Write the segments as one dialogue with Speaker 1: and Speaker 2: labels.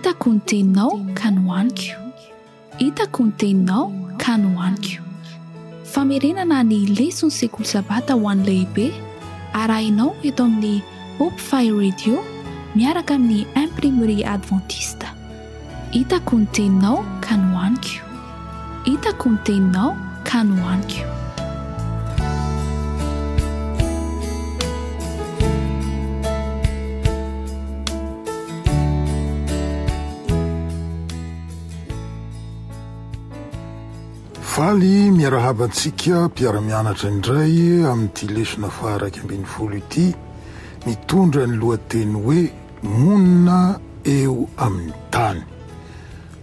Speaker 1: hitako ny teninao ka nohaniko, hitako ny teninao ka nohaniko. Famerenana ny lesona sekoly sabata ho an'ny lehibe arahinao eto amin'ny Hope Fire Radio miaraka amin'ny imprimerie adventiste. Hitako ny teninao ka nohaniko, hitako ny teninao ka nohaniko.
Speaker 2: Faly miarahabantsika mpiara-mianatra indray amin'ity lesona faharaiky ambin'ny folo ity, mitondra ny lohateny hoe monina eo amin'ny tany.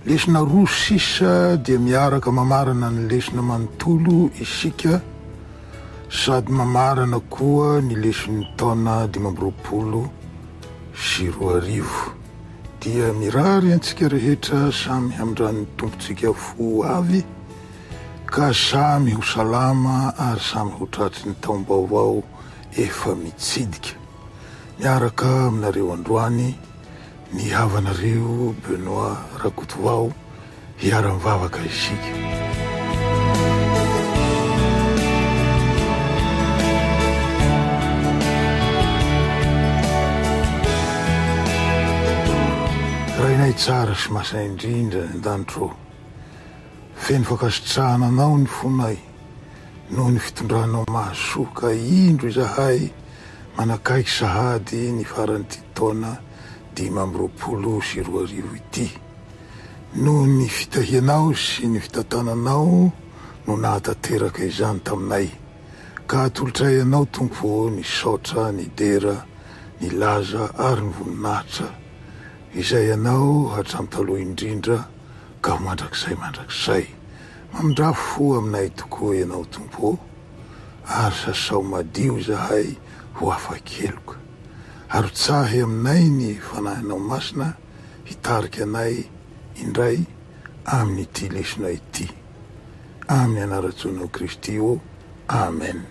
Speaker 2: Lesona roa sisa dia miaraka mamarana ny lesona manontolo isika, sady mamarana koa ny leson'ny taona 2024 dia mirary antsika rehetra samy hamindran'ny tompontsika fo avy, ka samy ho salama ary samy ho tratry ny taom-baovao efa mitsidika. Miaraka aminareo androany ny havanareo Benoît Rakotovao hiara-mivavaka isika. Rainay tsara sy masay indrindra ny danitro, feno fakasitrahana anao ny fonay noho ny fitondranao mahasoa, ka indro izahay manakaiky sahady ny faran'ity taona 2024 ity. Noho ny fitahianao sy ny fitatananao no nahatateraka izany taminay, ka atolotray anao tompo ny saotra, ny dera, ny laza ary ny voninahitra izay anao hatramin'ny taloha indrindra, ka mandrakizay mamindrafo aminay tokoa ianao tompo, ary sasao madio izahay ho afa-keloka, ary tsahy aminay ny fanahinao masina hitarika anay indray amin'ity lesona ity, amin'ny anaratsoanao Kristy o, amen.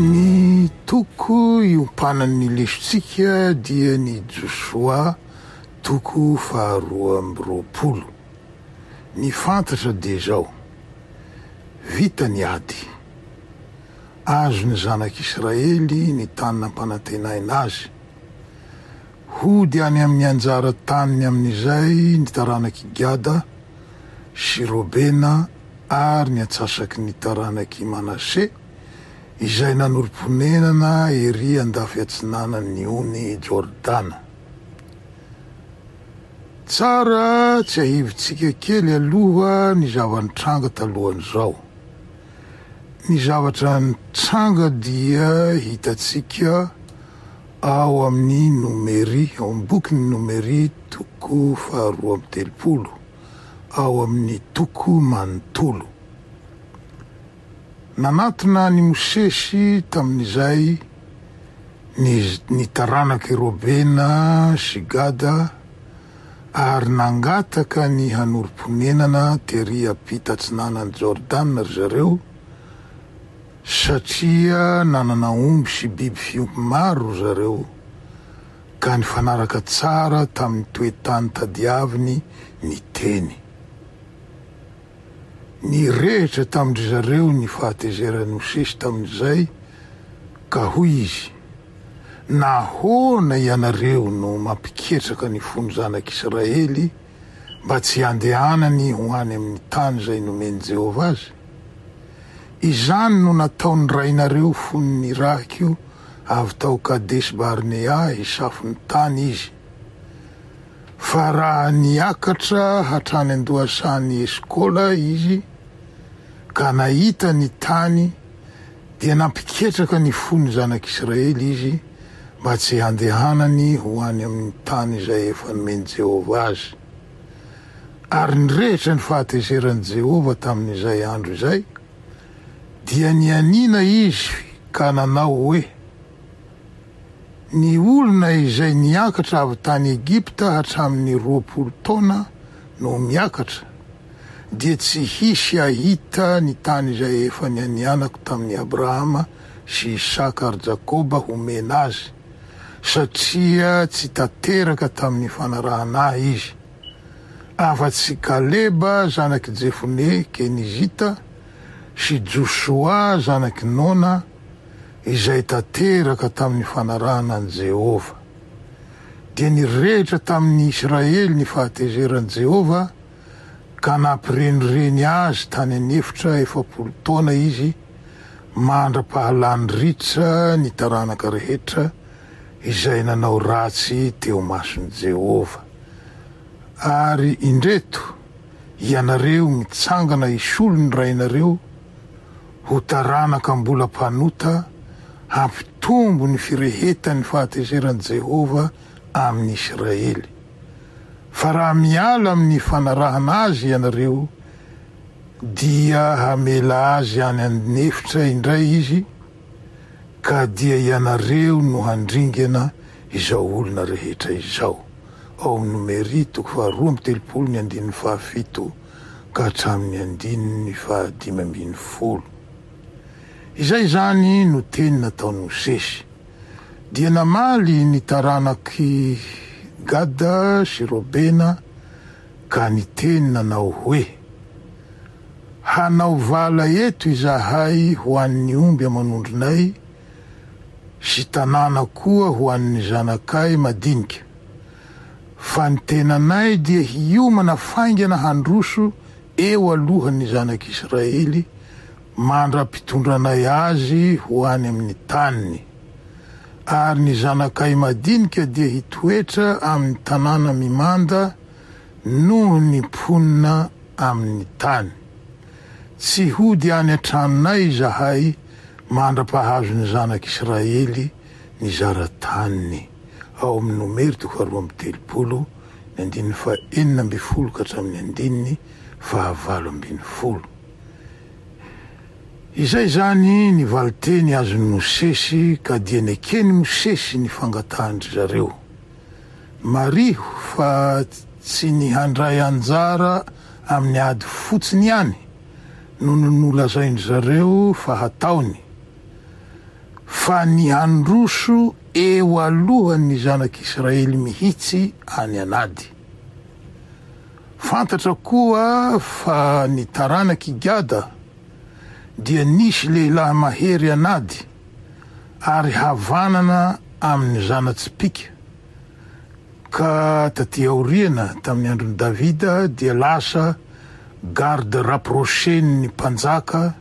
Speaker 2: Ny toko iompanan'ny lesontsika dia ny Joshua toko 2:20. Ny fantatra dia zao: vita ny ady, azo ny zanak'Israely ny tany nampanantenaina azy, hody any amin'ny anjara taniny amin'izay ny taranaky Gada sy Robena ary ny antsasaky ny taranaky Manase, izay nanoromponenana ery andafy atsinanany ony Jordana. Tsara tsy ahivitsika kely aloha ny zava-nitranga talohan'izao. Ny zavatra nitranga dia hitatsika ao amin'ny Nomery, ao amin'ny boky ny Nomery toko 2:30, ao amin'ny toko manontolo. Nanatona ny Mosesy tamin'izay ny taranaky Robena sy Gada, ary nangataka ny hanoromponenana tery ampita atsinanany Jordana ry zareo, satria nanana omby sy biby fiompy maro zareo, ka ny fanaraka tsara tamin'ny toetany tadiaviny ny teny. Ny rehitra tamin'ry zareo ny fahatezeran'ny Mosesy tamin'izay, ka hoy izy: nahoana ianareo no mampiketraka ny fony zanak'Israely mba tsy handehanany ho any amin'ny tany izay nomeny Jehovah azy? Izany no nataony rainareo foniny Irakio avy tao Kadesy Barnea hisafo ny tany izy, fa raha niakatra hatrany andohasany Eskola izy, ka nahita ny tany, dia nampiketraka ny fony zanak'Israely izy mba tsy handehanany ho any amin'ny tany izay efa nomeny Jehovah azy. Ary ny rehetra ny fahatezeran'i Jehovah tamin'izay andro izay, dia nianina izy ka nanao hoe: ny olona izay niakatra avy tany Egipta hatramin'ny 20 taona no miakatra, dia tsy hisy ahita ny tany izay efa nianianako tamin'ny Abrahama sy Isaka ary Jakoba homena azy, satria tsy tanteraka tamin'ny fanarahana izy. Afa-tsy Kaleba zanaky Jefone Kenizita sy Josua zanaky Nona izay tanteraka tamin'ny fanarahana an Jehova. Dia nirehitra tamin'ny Israely ny fahatezeran Jehova, ka nampirenireny azy tany anefitra 70 taona izy, mandra-pahalany ritra ny taranaka rehetra izay nanao ratsy teo mason'i Jehova. Ary indreto ianareo mitsangana isolo ny rainareo ho taranaka mbola mpanota, hampitombo ny firehetan'ny fahatezeran Jehova amin'ny Israely. Fa raha miala amin'ny fanarahana azy ianareo, dia hamela azy any anefitra indray izy, ka dia ianareo no handringana izao olona rehetra izao. Ao amin'ny Numeri 2:17 ka hatramin'ny 5:15. Izay zany no teny nataon'i Mosesy. Dia namaly ny taranaky Gada sy Robena, ka ny teny nanao hoe: hanao vala eto izahay ho an'ny omby amanondronay, sy tanàna koa ho an'ny zanakay madinika. Fa ny tenanay dia hiomana faingana handroso eo alohan'ny zanak'Israely, mandra-pitondranay azy ho any amin'ny taniny. Ary ny zanakay madinika dia hitoetra amin'ny tanàna mimanda noho ny mponina amin'ny tany. Tsy hody any an-tranonay izahay mandra-pahazo ny zanak'Israely ny zara-taniny. Ao amin'ny Numeri 2:13 ka hatramin'ny 9:20. Izay zany ny valiteny azon'i Mosesy, ka dia nekeny Mosesy ny fangatahandry zareo. Mariho fa tsy ny handray anjara amin'ny ady fotsiny ihany no nolazaindry zareo fa hataony, fa ny handroso eo alohan'ny zanak'Israely mihitsy any anady. Fantatra koa fa ny taranaky Gada dia nisy lehilahy mahery anady, ary havanana amin'ny zanatsipika. Ka taty aoriana tamin'ny andron'i Davida dia lasa garde rapproché-ny mpanjaka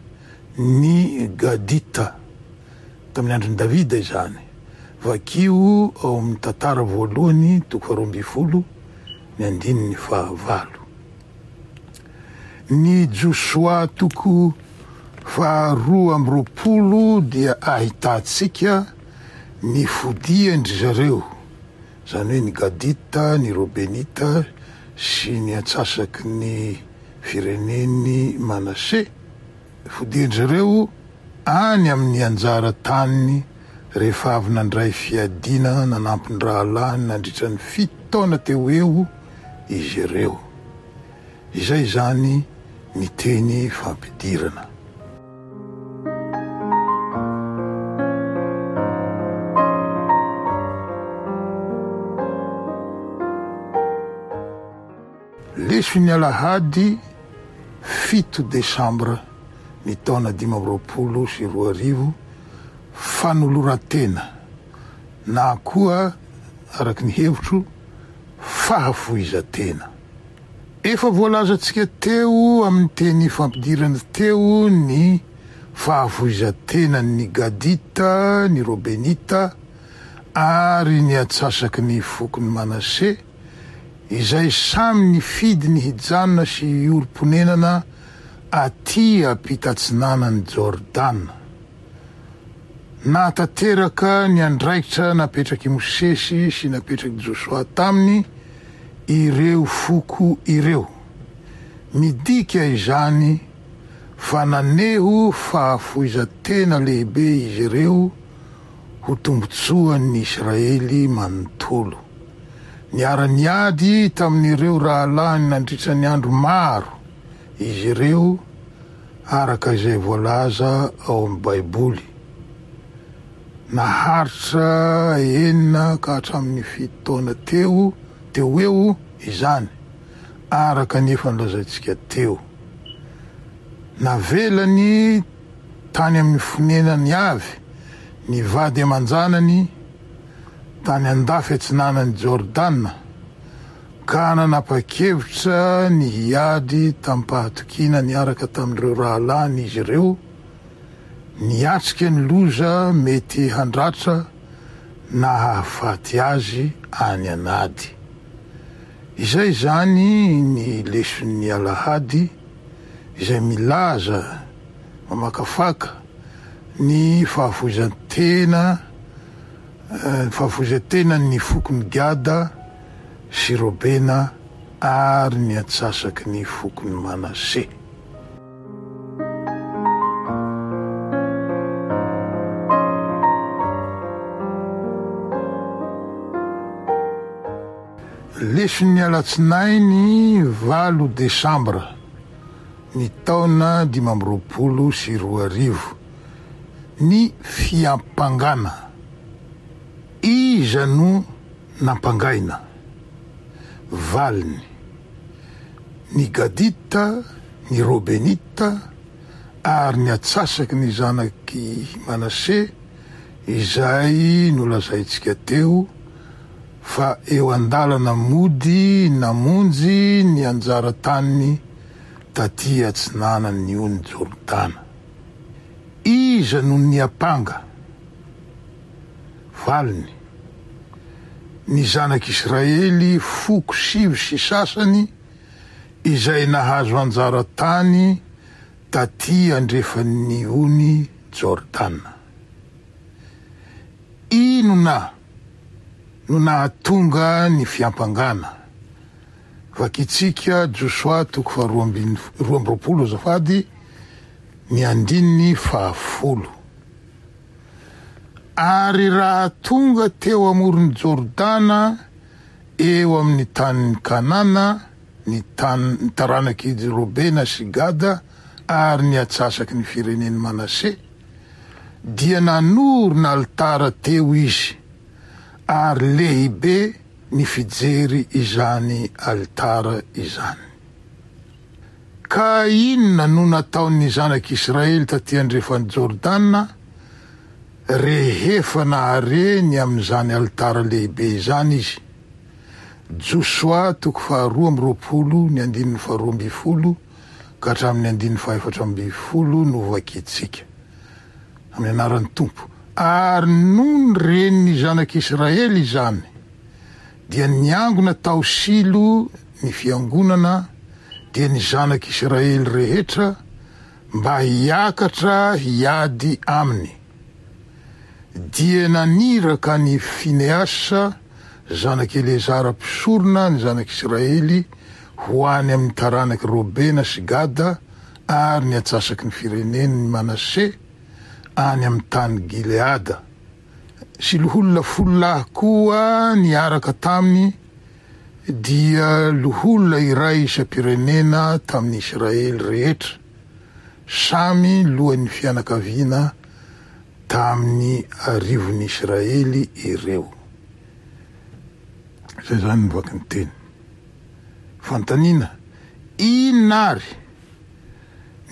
Speaker 2: ny Gadita tamin'ny andron'i Davida izany. Vakio ao amin'ny tantara voalohany 12:9. Ny Josua 2:20 dia ahitantsika ny fodiandry zareo, zany hoe ny Gadita, ny Robenita sy ny atsasaky ny fireneny Manase. Fodiandry zareo any amin'ny anjara taniny rehefa avy nandray fiadina nanampy ny rahalahiny nandritra ny 7 taona teo eo izy ireo. Izay zany ny teny fampidirana. Lesy Alahady 7 Desambra ny taona 2022 fanolorantena, na koa araky ny hevitro fahafoizantena. Efa voalazantsika teo amin'ny teny fampidirana teo ny fahafoizantena ny Gadita, ny Robenita ary ny atsasaky ny foko ny Manase, izay samy ny fidy ny hijanona sy orom-ponenana aty ampitatsinana ny Jordana. Natanteraka ny andraikitra napetraky Mosesy sy napetraky Josua taminy ireo foko ireo. Midika izany fa naneho fahafoizantena lehibe izy ireo ho tombotsoan'ny Israely manontolo. Niara-niady tamin'ireo rahalahiny nandritra ny andro maro izy ireo araka izay voalaza ao amin'ny baiboly. Naharitra 9 ka hatramin'ny 7 taona teo eo izany, araka nefa nolazaintsika teo. Navelany tany amin'ny fonenany avy ny vady aman-janany tany andafy atsinanany Jordana, ka nanapa-kevitra ny hiady tampahatokiana niaraka tamin'ireo rahalany izy ireo, niatrika ny loza mety handratra na hahafaty azy any anady. Izay zany ny leson'ny Alahady izay milaza mamakafaka ny fahavozantena ny fokony Gada sy Robena ary ny atsasaky ny fokony Manase. Leson'ny alatsinainy 8 Desambra ny taona 2020, ny fiampangana. Iza no nampangaina? Valiny. Ny Gadita, ny Robenita ary ny atsasaky ny zanaky Manase, izay nolazaintsika teo fa eo andalana mody namonjy ny anjara taniny taty atsinanany ony Jordana. Iza no niapanga? Valiny. Ny zanak'Israely 7 sy sasany izay nahazo anjara tany taty andrefan'ny ony Jordana. Ino no nahatonga ny fiampangana? Vakitsika Joshua 2:20 azafady ny 10. Ary raha tonga teo amoron'ny Jordana eo amin'ny tany Kanana, ny taranaky Robena sy Gada ary ny atsasaky ny fireneny Manase, dia nanorona altara teo izy, ary lehibe ny fijery izany altara izany. Ka inona no nataon'ny zanak'Israely taty andrefan'ny Jordana rehefa nahare ny amin'izany altara lehibe izany izy? Joshua 2:20 ny 12 ka hatramin'ny 14 no vakitsika amin'ny anaran'ny Tompo. Ary nohony reniny zanak'Israely izany, dia niangona tao silo ny fiangonana dia ny zanak'Israely rehetra mba hiakatra hiady aminy. Dia naniraka ny Fineasa zanak'Elezara mpisorona ny zanak'Israely ho any amin'ny taranaky Robena sy Gada ary ny atsasaky ny fireneny Manase any amin'ny tany Gileada. Sy loholona 10 koa niaraka taminy, dia loholona iray isa-pirenena tamin'ny Israely rehetra, samy lohan'ny fianakaviana tamin'ny arivon'ny Israely ireo. Zay zany nivoaka ny teny. Fantanina, inary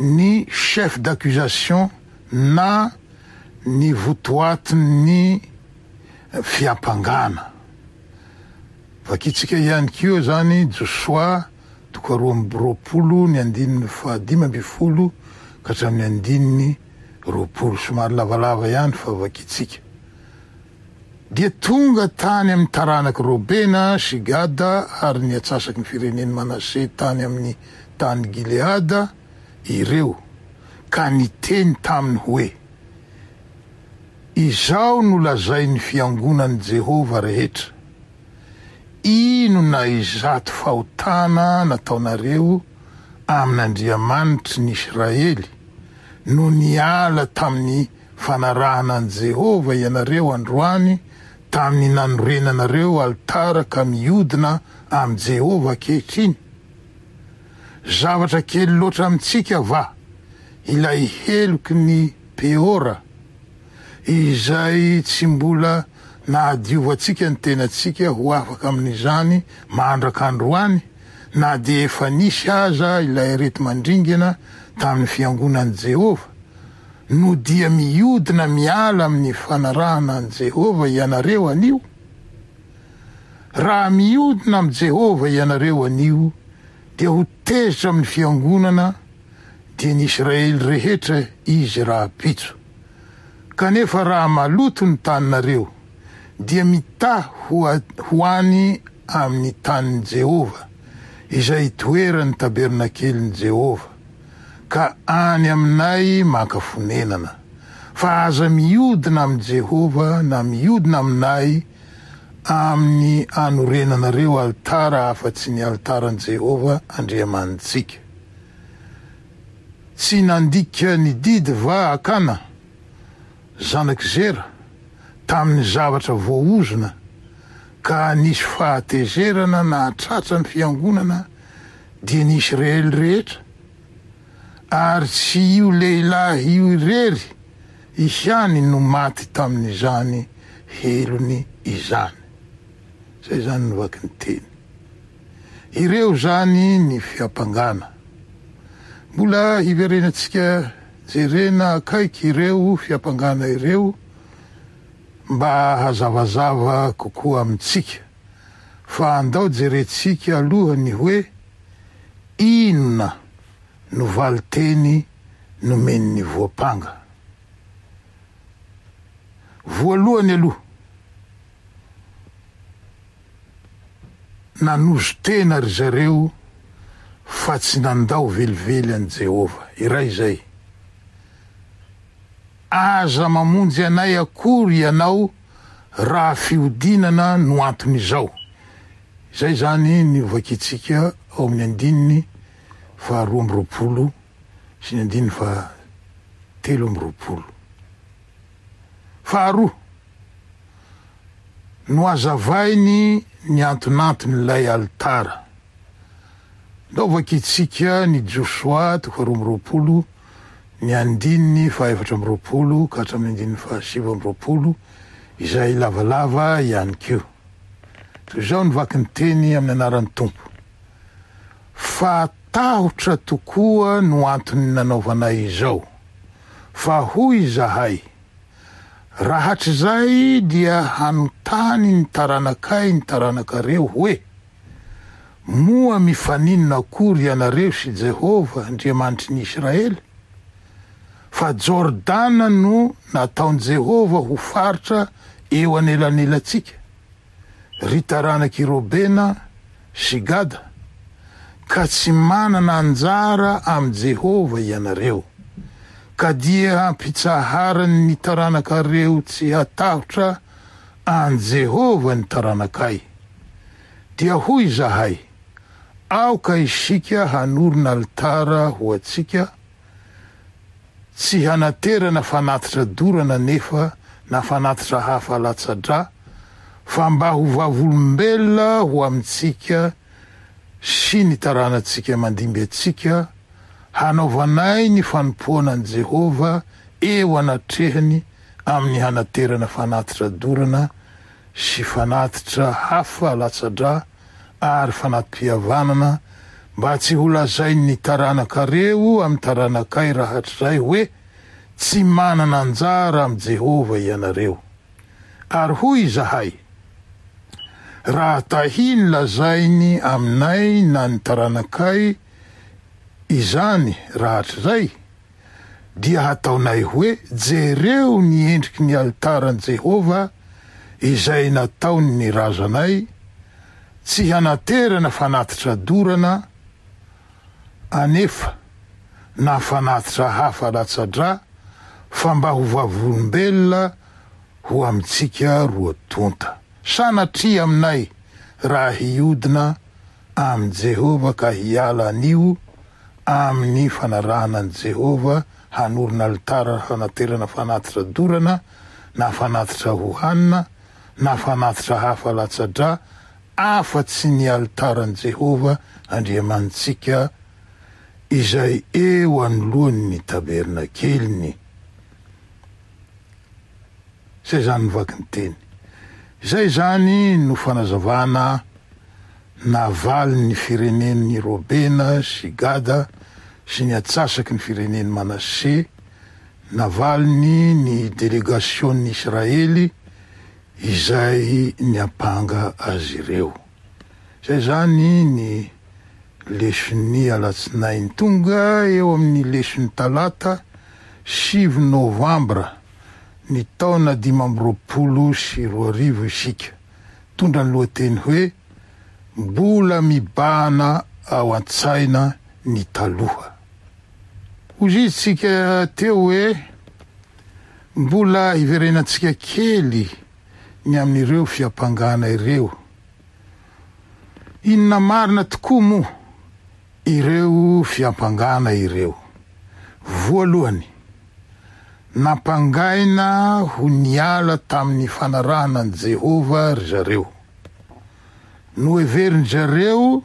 Speaker 2: ny chef d'accusation na ny votoatin'ny fiampangana. Vakitsika ihany kio zany Joshua 2:20 ny 15 ka hatramin'ny 20, somary lavalava ihany fa vakitsika. Dia tonga tany amin'ny taranaky Robena sy Gada ary ny atsasaky ny fireneny Manase tany amin'ny tany Gileada ireo, ka niteny taminy hoe: izao no lazain'ny fiangonan'i Jehova rehetra. Ino na izato fahotana nataonareo amin'Andriamanitry ny Israely no niala tamin'ny fanarahanan'i Jehova ianareo androany tamin'ny nanorenanareo altara ka miodina amin'i Jehova ankehitriny? zavatra kely loatra amintsika va ilay heloky ny peora izay tsy mbola nahadiovatsika ny tenatsika ho afaka amin'izany maandrak'androany na de efa nisy aza ilay arety mandringana tamin'ny fiangonan'i Jehova no dia miodina miala amin'ny fanarahana an' Jehova ianareo anio. Raha miodina am' Jehova ianareo anio dia ho tezitra amin'ny fiangonana dia ny Israely rehetra izy raha pitso. Kanefa raha maloto ny taninareo dia mita hoany amin'ny tanin'i Jehova izay toerany tabernakelin' Jehova ka any aminay makafonenana. Fa aza miodina am' Jehova na miodina aminay amin'ny anorenanareo altara afa-tsy ny altaran' Jehova Andriamanitsika. Tsy nandika ny didy va Akana zanak' Zera tamin'ny zavatra voaozona ka nisy fahatezerana na tratra ny fiangonana dia ny Israely rehetra, ary tsy io lehilahy io irery ihany no maty tamin'izany helony izany. Zay zany novaky ny teny. Ireo zany ny fiampangana. Mbola hiverenatsika jerena akaiky ireo fiampangana ireo mba hazavazava kokoa amintsika. Fa andao jerentsika alohany hoe inona no valiteny nomen'ny voapanga. Voalohany aloha, nanozo tena ry zareo fa tsy nandao velively an' Jehova. Iray zay. Aza mamonjy anay akory ianao raha fiodinana no anton'izao. Zay zany nivakitsika ao amin'ny andininy 220 sy ny andininy 320. Faharoa, no azavainy ny antonantony lay altara. Ndao vakitsika ny Joshua 220 ny andininy 420 ka hatramin'ny andininy 720 izay lavalava ihany keo. Toy izao ny vaky ny teny amin'ny anaran'ny Tompo. Fa tahotra tokoa no antony nanaovanay izao. Fa hoy zahay, raha hatr'izay dia hanotany ny taranakay ny taranakareo hoe, moa mifaninona akory ianareo sy Jehova Andriamanitry ny Israely? Fa Jordana no nataon' Jehova ho faritra eo anelanelatsika, ry taranaky Robena sy Gada, ka tsy manana anjara am' Jehova ianareo, ka dia hampitsaharany ny taranakareo tsy hatahotra an' Jehova ny taranakay. Dia hoy zahay, aoka isika hanorina altara ho atsika, tsy hanaterana fanatitra dorana nefa na fanatitra hafa latsadra, fa mba ho vavolombelona ho amintsika sy ny taranatsika mandimby atsika, hanaovanay ny fanompoana an' Jehova eo anatrehany amin'ny hanaterana fanatitra dorana sy fanatitra hafa latsadra ary fanatim-pihavanana, mba tsy ho lazainy ny taranakareo amin'ny taranakay raha hatr'izay hoe tsy manana anjara am' Jehova ianareo. Ary hoy zahay, raha tahiny lazainy aminay na ny taranakay izany raha hatr'izay, dia hataonay hoe jereo ny endriky ny altaran' Jehova izay nataony ny razanay, tsy hanaterana fanatitra dorana anefa na fanatitra hafa latsadra, fa mba ho vavolombelona ho amintsika roa tonta. Sanatria aminay raha hiodina am' Jehova ka hiala anio amin'ny fanarahanan' Jehova hanorina altara hanaterana fanatitra dorana na fanatitra hohanina na fanatitra hafa latsadra afa-tsy ny altaran' Jehova Andriamanitsika izay eo anoloan'ny tabernakeliny. Zay zany vaky ny teny. Zay zany no fanazavana navaly ny firenen'ny Robena sy Gada sy ny atsasaky ny firenen'ny Manase, navaliny ny delegation'ny Israely izay niapanga azy ireo. Zay zany ny lesony alatsinainy tonga eo amin'ny lesony talata 7 novambra ny taona 2022 isika. Tondra ny lohateny hoe mbola mibahana ao an-tsaina ny taloha. Hozitsika teo hoe mbola iverenantsika kely ny amin'ireo fiampangana ireo. Inona marina tokoa moa ireo fiampangana ireo? Voalohany, nampangaina ho niala tamin'ny fanarahana an Jehova ry zareo. No everin zareo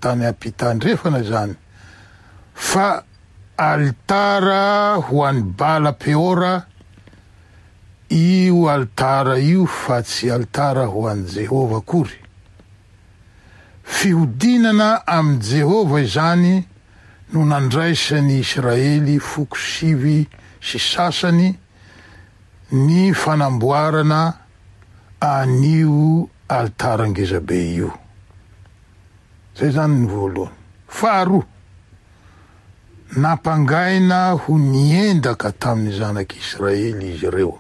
Speaker 2: tany ampitandrefana zany, fa altara ho an'ny Bala Peora, io altara io fa tsy altara ho an'i Jehova kory. Fihodinana am Jehova izany no nandraisany Israely foko 7 sy sasany ny fanamboarana an'io altara ngezabe io. Zay zany ny voalohany. Faharoa, nampangaina ho niendaka tamin'ny zanak'Israely izy ireo.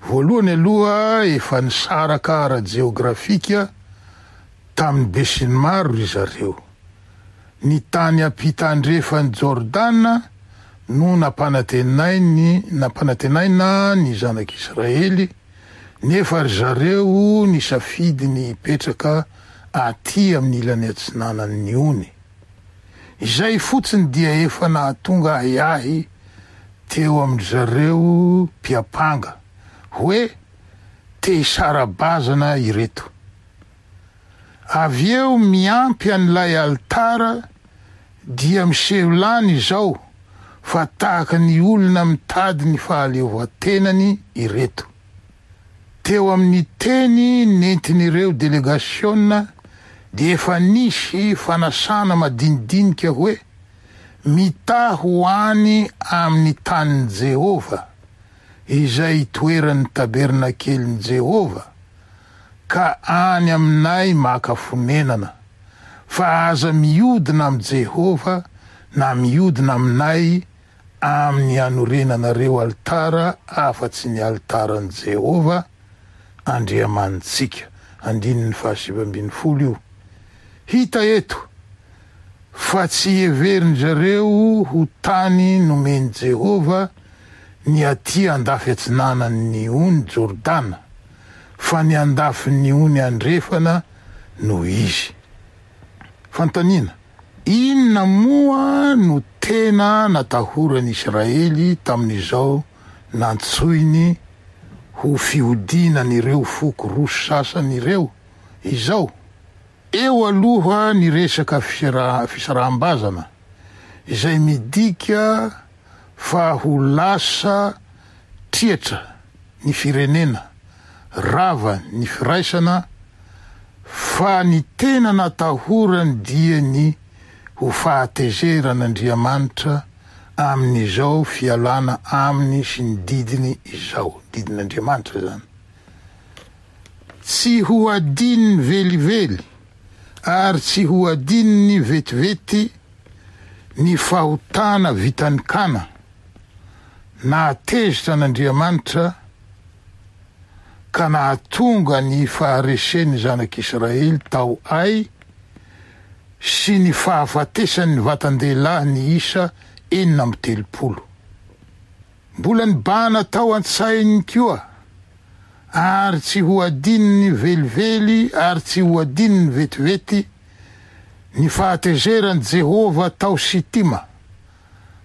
Speaker 2: Voalohany aloha efa nisaraka ara-geografika tamin'ny besinimaro ry zareo. Ny tany ampitandrefany Jordana no nampanatenaina ny zanak'Israely, nefa ry zareo ny safidy ny petraka aty amin'ny ilany atsinanan'ny ony. Izay fotsiny dia efa nahatonga ahy teo amin'ny zareo mpiapanga hoe te hisara-bazana ireto. Avy eo miampy an'ilay altara dia miseho lany izao fa tahaka ny olona mitady ny fahaleovatenany ireto. Teo amin'ny teny nentin'ireo delegasionna dia efa nisy fanasana madinidinika hoe mitaha ho any amin'ny tanin'i Jehova izay toeran'ny tabernakelin'i Jehova, ka any aminay makafonenana, fa aza miodina am Jehova na miodina aminay amin'ny anorenanareo altara afa-tsy ny altaran'i Jehova Andriamanitsika. 7:20 io. Hita eto fa tsy everin zareo ho tany nomeny Jehova ny aty andafy atsinanan'ny ony Jordana, fa ny andafin'ny ony andrefana no izy. Fantanina, inona moa no tena natahorany Israely tamin'izao nantsoiny ho fihodinan'ireo foko 2 sasany ireo izao? Eo aloha ny resaka fisaraham-bazana izay midika fa ho lasa triatra ny firenena, rava ny firaisana, fa ny tena natahorany dia ny ho fahatezeran'Andriamanitra amin'izao fialana aminy sy ny didiny izao, didin'Andriamanitra zany. Tsy ho adininy velively ary tsy ho adininy vetivety ny fahotana vitany kana, nahatezitra n'Andriamanitra ka nahatonga ny faharesen'ny zanak'Israely tao ay sy ny fahafatesan'ny vatan-dehilahy ny isa 430. Mbola nibahana tao an-tsainy koa, ary tsy ho adininy velively ary tsy ho adininy vetivety ny fahatezerany Jehova tao Sitima,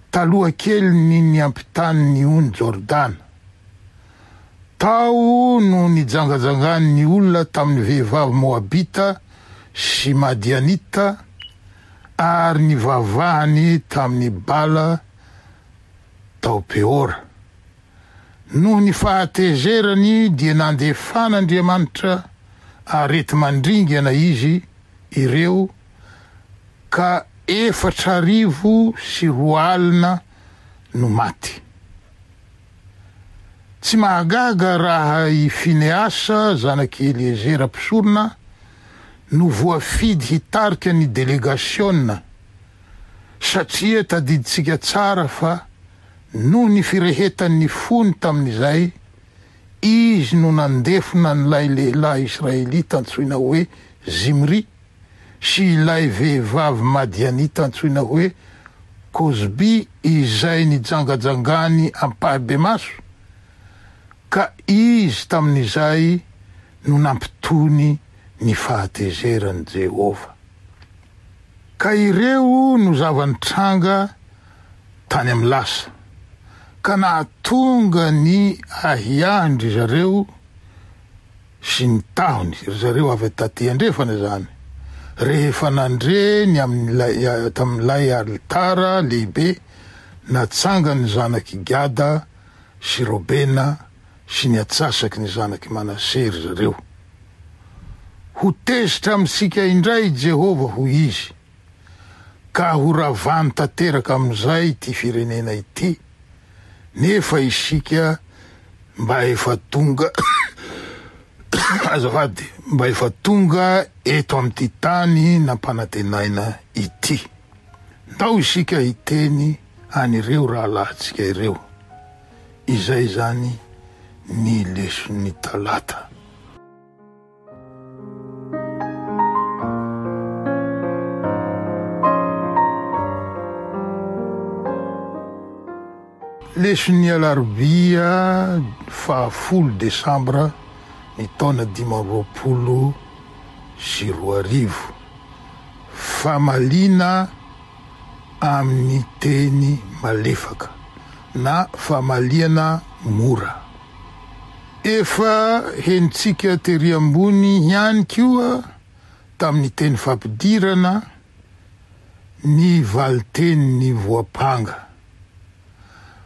Speaker 2: taloha kely ny ampitany ony Jordana. Tao no nijangajangan'ny olona tamin'ny vehivavy Moabita sy Madianita ary ny vavahany tamin'ny bala tao Peora. Noho ny fahatezerany dia nandefana Andriamanitra arety mandringana izy ireo ka 4,000 no maty. Tsy mahagaga raha i Fineasa zanaky Eliezera mpisorona no voafidy hitarika ny delegasionna satria tadiditsika tsara fa noho ny firehetan'ny fony tamin'izay izy no nandefona n'ilay lehilahy Israelita antsoina hoe Zimri sy ilay vehivavy Madianita antsoina hoe Kozbi izay nijangajangany ampahabemaso ka izy tamin'izay no nampitony ny fahatezerany Jehova. Ka ireo no zavanitranga tany amin'ny lasa ka nahatonga ny ahiandry zareo sy ny tahony zareo avy taty andrefana zany rehefa nandreny tamin'ilay altara lehibe natsanga ny zanaky Gada sy Robena sy ny atsasaky ny zanaky Manasery zareo. Ho tezitra amintsika indray Jehova ho izy ka ho ravany tanteraka amin'izay ty firenena ity nefa isika mba efa tonga azafady mba efa tonga eto amin'ty tany nampanantenaina ity. Ndao isika hiteny anireo rahalahintsika ireo. Izay zany ny leson'ny talata. Leson'ny alarobia 10 Desambra ny taona 2022. Famalina amin'ny teny malefaka na famaliana mora. Efa hentsika tery ambony ihany koa tamin'ny teny fampidirana ny valiteny ny voapanga.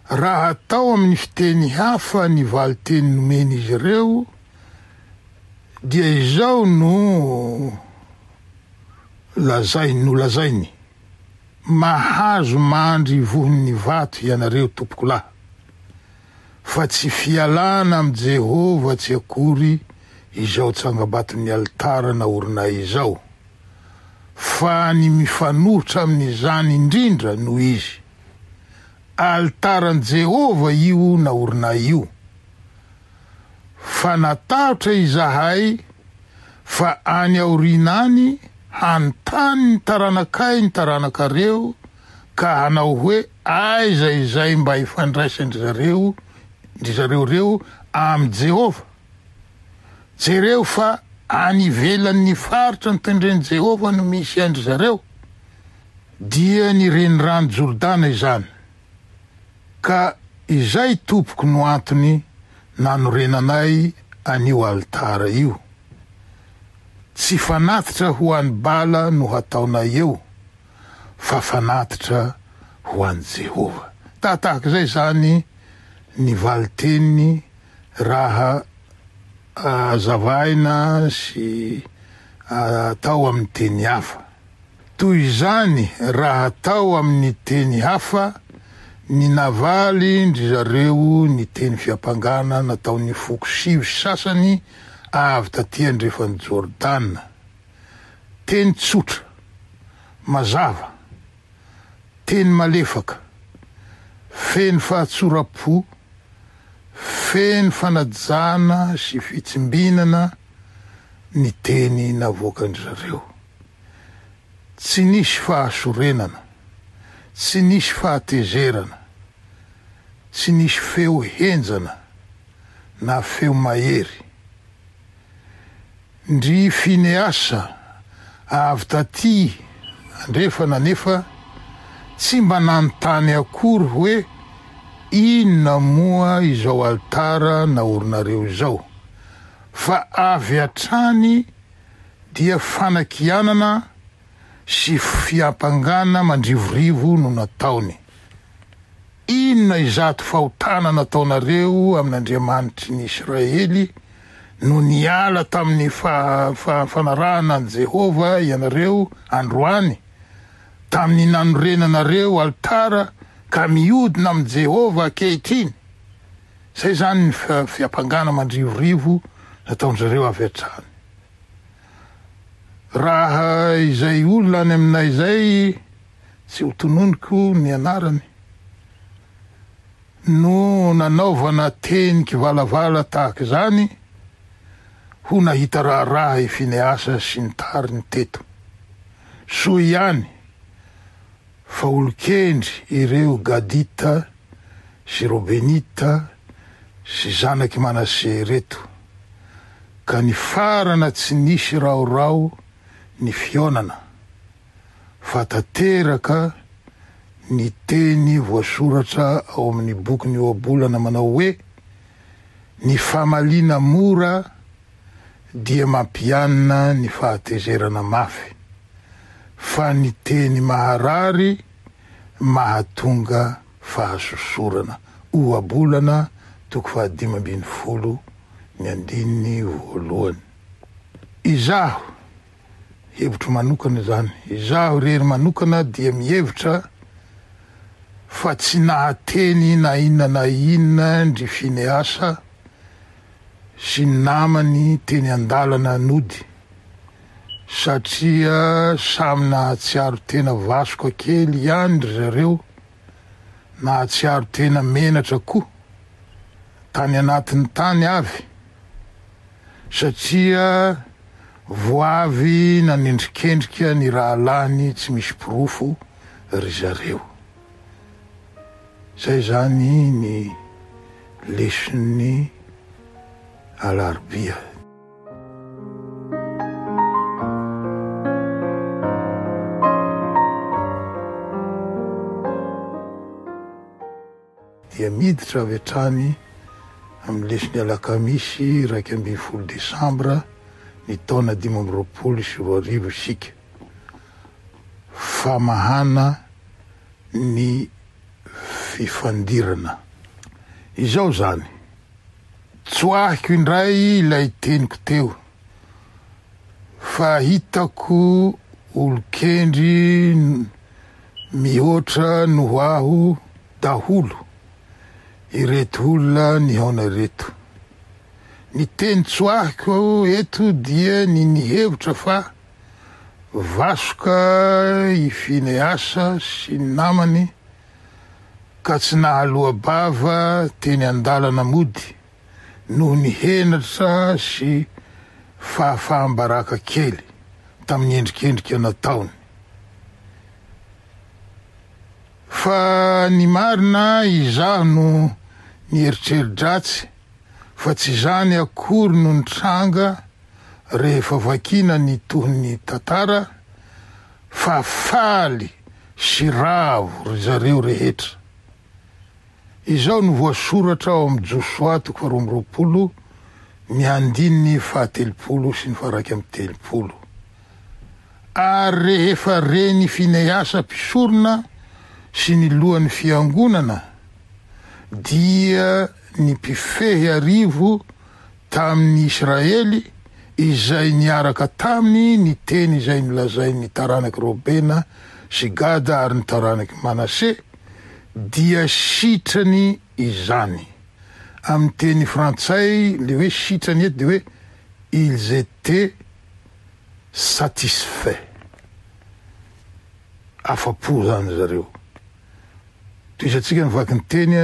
Speaker 2: Raha atao amin'ny fiteny hafa ny valiteny nomeny izy ireo dia izao no lazainy mahazo mandry vohon'ny vato ianareo tompoko lahy fa tsy fialana am Jehova tsy akory izao tsangabaton'ny altara na orina izao fa ny mifanohitra amin'izany indrindra no izy altaran Jehova io na orina io fa natahotra izahay fa any aorinany hanontany ny taranakay ny taranakareo ka hanao hoe aiza izay mba ifandraisandry zareo reo am Jehova. Jereo fa any ivelan'ny faritra ny tendreny Jehova no misy andry zareo dia ny renirano Jordana izany. Ka izay tompoko no antony nanorenanay anio altara io. Tsy fanatitra ho an'ny bala no hataonay eo fa fanatitra ho an'i Jehova. Tahaka zay zany ny valiteny raha azavaina sy atao amin'ny teny hafa. Toy izany raha atao amin'ny teny hafa ny navaly ndry zareo ny teny fiampangana nataon'ny foko 7 sasany avy taty andrefany Jordana. Teny tsotra, mazava, teny malefaka, feny fahatsora-po, feny fanajana sy fitsimbinana ny teny navoakandry zareo. Tsy nisy fahasorenana, tsy nisy fahatezerana, tsy nisy feo henjana na feo mahery. Ndry Fineasa avy taty andrefana nefa tsy mba nanontany akory hoe inona moa izao altara na orinareo izao fa avy atrany dia fanakianana sy fiampangana mandrivorivo no nataony. Inona izato fahotana nataonareo amin'Andriamanitry ny Israely no niala tamin'ny fanarahana an Jehova ianareo androany, tamin'ny nanorenanareo altara ka miodina amin' Jehova ankehitriny. Zay zany ny fiampangana mandrivorivo nataon'zareo avy hatrany. Raha izay olona any aminay zay tsy ho tononiko ny anarany no nanaovana teny kivalavala tahaka zany, ho nahita raha i Fineasa sy ny tariny teto. Soa ihany fa olokendry ireo Gadita sy Robenita sy zanaky Manase reto, ka ny farana tsy nisy raorao ny fionana, fa tateraka ny teny voasoratra ao amin'ny boky ny oabolana manao hoe: ny famalina mora dia mampianina ny fahatezerana mafy, fa ny teny maharary mahatonga fahasosorana. Oabolana 5:10 ny andininy voalohany. Izaho hevitro manokana zany, izaho rery manokana dia mihevitra fa tsy nahateny na inona ndry Fineasa sy namany teny andalana nody, satria samy nahatsiaro tena vasoka kely ihany ry zareo, nahatsiaro tena menatra koa tany anatin'ny tany avy, satria voavy nanendrikendrika ny rahalany tsy misy pirofo ry zareo. Zay zany ny leson'ny alarobia. Dia miditra avy hatrany amin'ny leson'ny alakamisy 12 Desambra ny taona 2024 isika, famahana ny fifandirana. Izao zany, tsoahiko indray ilay teniko teo, fa hitako olokendry mihoatra noho aho daholo ireto olona nihaona reto. Ny teny tsoahiko eto dia ny hevitra fa vasoka i Fineasa sy ny namany, ka tsy nahaloa bava teny andalana mody noho ny henatra sy fahafahambaraka kely tamin'ny endrikendrika nataony. Fa ny marina izaho no ny eritreridratsy, fa tsy zany akory no nitranga rehefa vakina ny tohiny tantara, fa faly sy ravo ry zareo rehetra. Izao no voasoratra ao amin'ny Josoa 4:20 ny andininy 7 sy ny 1:30. Ary rehefa reny Fineasa mpisorona sy ny lohan'ny fiangonana dia ny mpifehy arivo tamin'ny Israely, izay niaraka taminy ny teny izay nilazain'ny taranaky Robena sy Gada ary ny taranaky Manase, dia sitrany izany. Amin'ny teny frantsay le hoe sitrany eto de hoe ils étaient satisfaits, afapo zany zareo. Toizatsika nivaky ny teny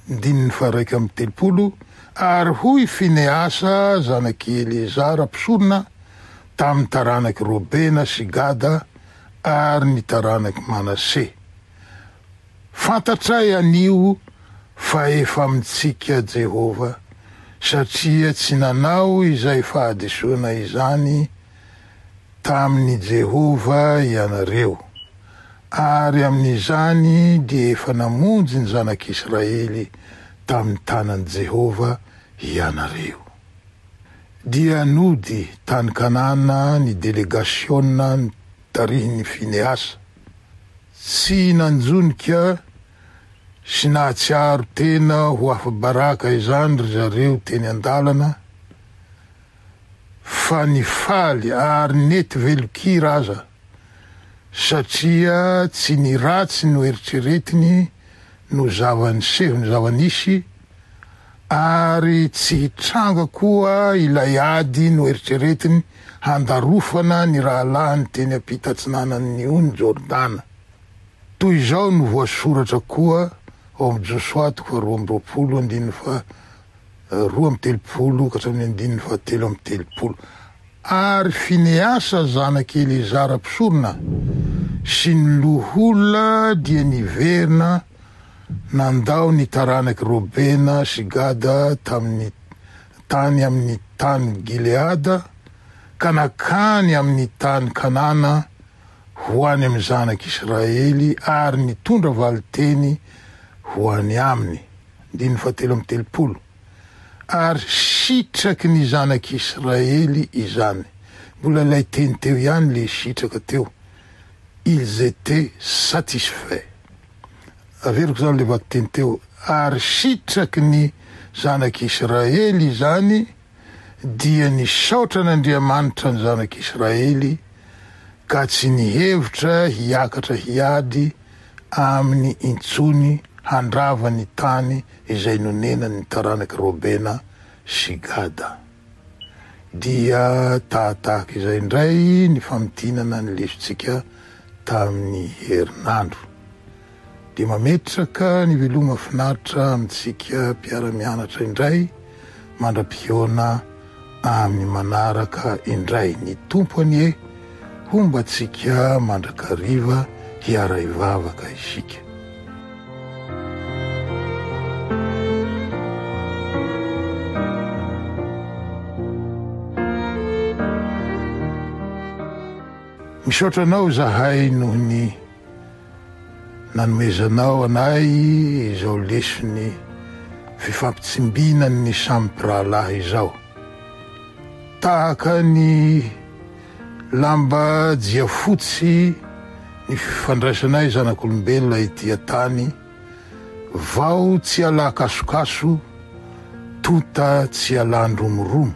Speaker 2: ndininy 1:30, ary hoy Fineasa zanaky Elezara mpisorona tamin'ny taranaky Robena sy Gada ary ny taranaky Manase: fantatray anio fa efa amintsika Jehova, satria tsy nanao izay fahadesoana izany tamin'ny Jehova ianareo, ary amin'izany dia efa namonjy ny zanak'Israely tamin'ny tanan' Jehova ianareo. Dia nody tany Kanana ny delegasiona tarihiny Fineasa. Tsy nanjonika sy nahatsiaro tena ho afa-baraka izany ry zareo teny an-dalana, fa nifaly ary nety velokira aza, satria tsy niratsy no eritreretiny no zavaniseho ny zavanisy, ary tsy hitranga koa ilay ady no eritreretiny handarofana ny rahalahiny teny ampitatsinanany ony Jordana. Toy izao no voasoratra koa ao amin'ny Josoato 2:2-3:30 ary Fineasa zanaky Elezara mpisorona sy ny loholona dia niverina nandao ny taranaky Robena sy Gada tamin'ny tany amin'ny tany Gileada ka nakany amin'ny tany Kanana ho any amin'ny zanaky Israely ary nitondra valiteny ho any aminy. 3:30 ary sitraky ny zanaky Israely izany. Mbola lay teny teo ihany le sitraka teo. Ils étaient satisfaits. Averiko zany le vaky teny teo. Ary sitraky ny zanaky Israely izany dia nisaotra n'Andriamanitra ny zanaky Israely ka tsy nihevitra hiakatra hiady amin'ny intsony handrava ny tany izay nonenany taranaky Robena sy Gada. Dia tahatahaky izay indray ny famitinana ny lesontsika tamin'ny herinandro. Dia mametraka ny veloma finaritra amintsika mpiara-mianatra indray mandra-pioana amin'ny manaraka indray. Ny tompony hombatsika mandrakariva hiara ivavaka isika. Misaotranao zahay noho ny nanomezanao anay izao lesony fifampitsimbinan ny samy mpirahalahy izao. Tahaka ny lamba jiafotsy ny fifandraisanay zanak'olombelona ity tany, vao tsy alà kasokaso, tota tsy alà ndromoromo.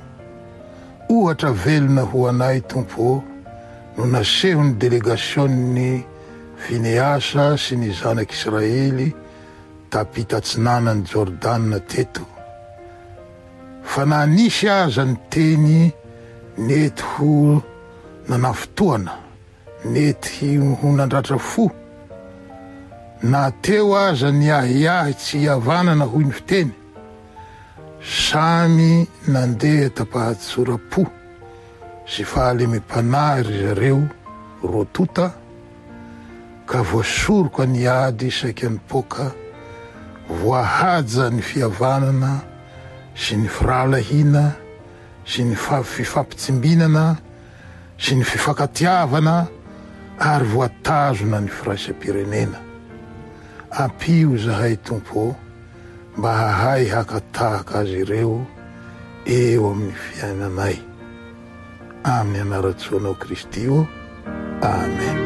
Speaker 2: Ohatra velona ho anay Tompo no naseho ny delegasiony Fineasa sy ny zanaky Israely tapitatsinanany Jordana teto. Fa na nisy aza ny teny nety ho nanafotoana, nety ho nandratra fo, na teo aza ny ahiahy tsy havanana hoy ny fiteny, samy nandeha tapahatsora-po sy fahalemem-panahy ry zareo rotota, ka voasoroka ny ady isaky ny poka, voahaja ny fihavanana sy ny firahalahiana sy ny fifampitsimbihnana sy ny fifankatiavana ary voatazona ny firaisam-pirenena. Ampio zahay Tompo mba hahay hakatahaka azy ireo eo amin'ny fiainanay. Amin'ny anaratsoanao Kristy io. Amen.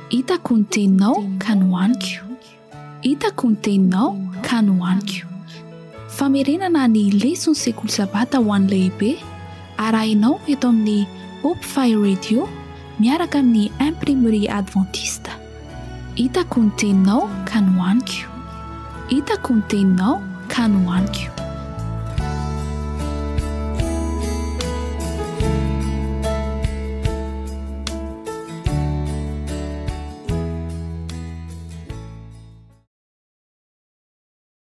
Speaker 1: Hitako ny teninao ka nohaniko. Hitako ny teninao ka nohaniko. Famerenana ny lesona sekoly sabata ho an'ny lehibe arahinao eto amin'ny Hope Fire Radio miaraka amin'ny Imprimerie Adventiste. Hitako ny teninao ka nohaniko. Hitako ny teninao ka nohaniko.